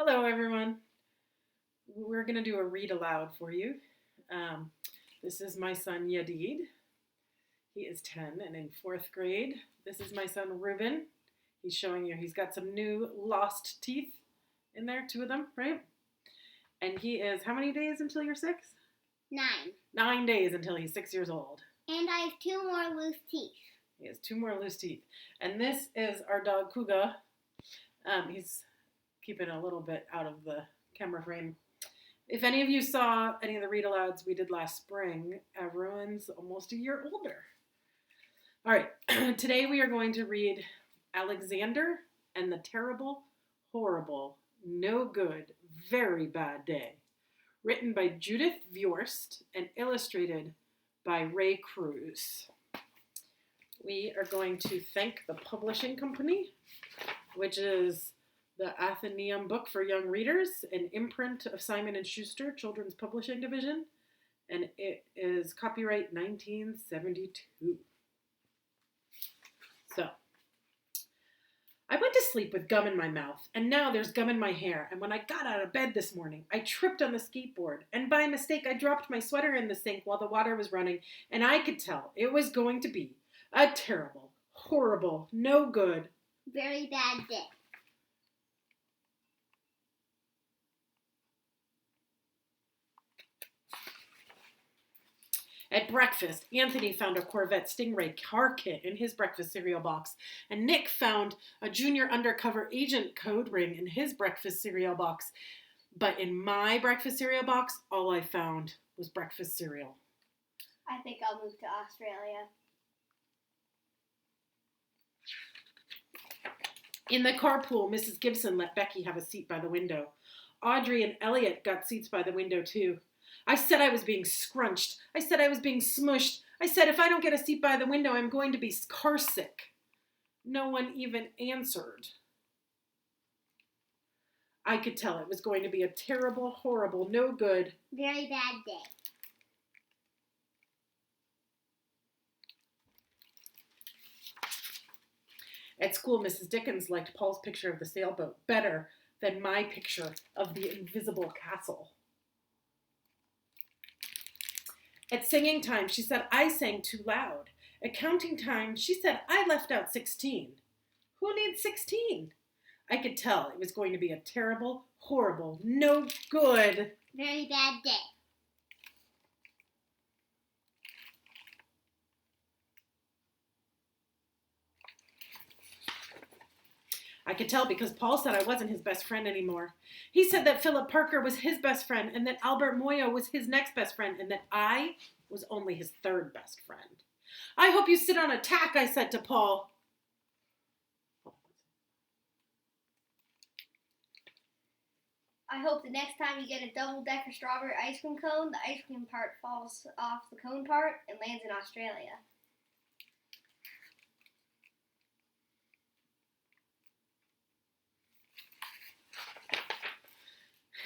Hello, everyone. We're going to do a read aloud for you. This is my son, Yadid. He is 10 and in fourth grade. This is my son, Ruben. He's showing you he's got some new lost teeth in there, 2 of them, right? And he is, how many days until you're 6? 9. 9 days until he's 6 years old. And I have 2 more loose teeth. He has 2 more loose teeth. And this is our dog, Kuga. He's keeping a little bit out of the camera frame. If any of you saw any of the read-alouds we did last spring, everyone's almost a year older. All right, today we are going to read Alexander and the Terrible, Horrible, No Good, Very Bad Day, written by Judith Viorst and illustrated by Ray Cruz. We are going to thank the publishing company, which is the Athenaeum Book for Young Readers, an imprint of Simon & Schuster Children's Publishing Division, and it is copyright 1972. So, I went to sleep with gum in my mouth, and now there's gum in my hair, and when I got out of bed this morning, I tripped on the skateboard, and by mistake I dropped my sweater in the sink while the water was running, and I could tell it was going to be a terrible, horrible, no good, very bad day. At breakfast, Anthony found a Corvette Stingray car kit in his breakfast cereal box, and Nick found a junior undercover agent code ring in his breakfast cereal box. But in my breakfast cereal box, all I found was breakfast cereal. I think I'll move to Australia. In the carpool, Mrs. Gibson let Becky have a seat by the window. Audrey and Elliot got seats by the window, too. I said I was being scrunched. I said I was being smushed. I said if I don't get a seat by the window, I'm going to be car sick. No one even answered. I could tell it was going to be a terrible, horrible, no good, very bad day. At school, Mrs. Dickens liked Paul's picture of the sailboat better than my picture of the invisible castle. At singing time, she said I sang too loud. At counting time, she said I left out 16. Who needs 16? I could tell it was going to be a terrible, horrible, no good, very bad day. I could tell because Paul said I wasn't his best friend anymore. He said that Philip Parker was his best friend and that Albert Moyo was his next best friend and that I was only his 3rd best friend. I hope you sit on a tack, I said to Paul. I hope the next time you get a double-decker strawberry ice cream cone, the ice cream part falls off the cone part and lands in Australia.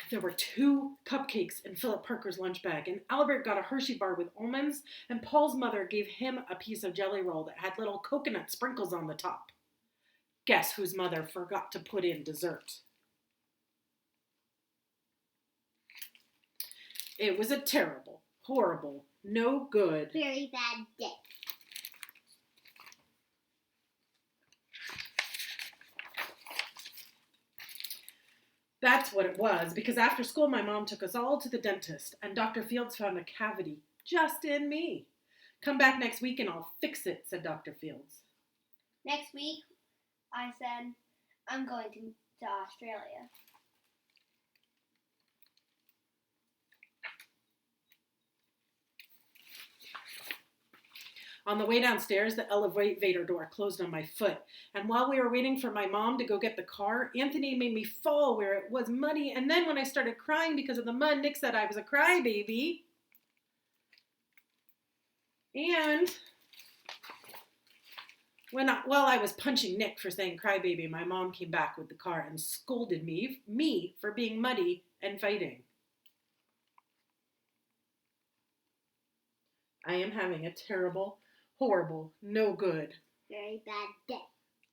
There were 2 cupcakes in Philip Parker's lunch bag, and Albert got a Hershey bar with almonds, and Paul's mother gave him a piece of jelly roll that had little coconut sprinkles on the top. Guess whose mother forgot to put in dessert? It was a terrible, horrible, no good, very bad day. That's what it was, because after school my mom took us all to the dentist, and Dr. Fields found a cavity just in me. Come back next week and I'll fix it, said Dr. Fields. Next week, I said, I'm going to Australia. On the way downstairs, the elevator door closed on my foot, and while we were waiting for my mom to go get the car, Anthony made me fall where it was muddy, and then when I started crying because of the mud, Nick said I was a crybaby. And while I was punching Nick for saying crybaby, my mom came back with the car and scolded me for being muddy and fighting. I am having a terrible, horrible, no good, very bad day.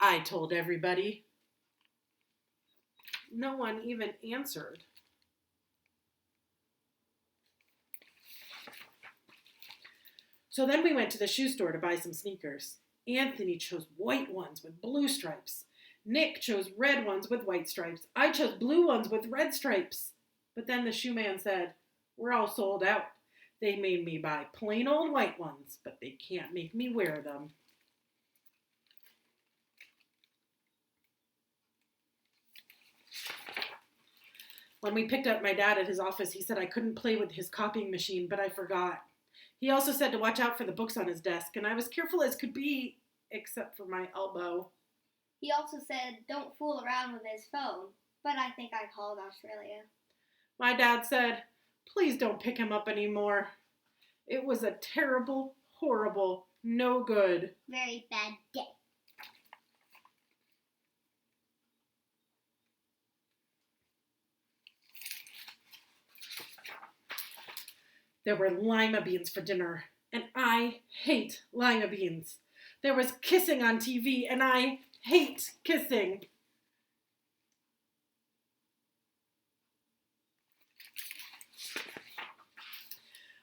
I told everybody. no one even answered. So then we went to the shoe store to buy some sneakers. Anthony chose white ones with blue stripes. Nick chose red ones with white stripes. I chose blue ones with red stripes. But then the shoe man said, "We're all sold out. They made me buy plain old white ones, but they can't make me wear them." When we picked up my dad at his office, he said I couldn't play with his copying machine, but I forgot. He also said to watch out for the books on his desk, and I was careful as could be, except for my elbow. He also said don't fool around with his phone, but I think I called Australia. My dad said, "Please don't pick him up anymore. It was a terrible, horrible, no good." Very bad day. There were lima beans for dinner, and I hate lima beans. There was kissing on TV, and I hate kissing.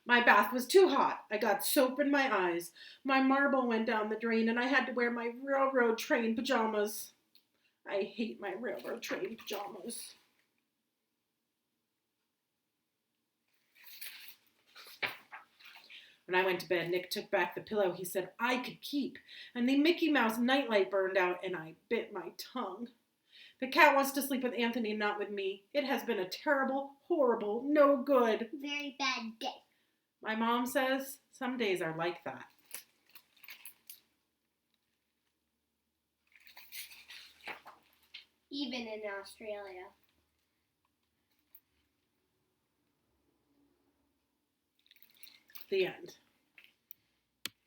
My bath was too hot. I got soap in my eyes. My marble went down the drain, and I had to wear my railroad train pajamas. I hate my railroad train pajamas. When I went to bed, Nick took back the pillow he said I could keep, and the Mickey Mouse nightlight burned out, and I bit my tongue. The cat wants to sleep with Anthony, not with me. It has been a terrible, horrible, no good. Very bad day. My mom says some days are like that. Even in Australia. The end.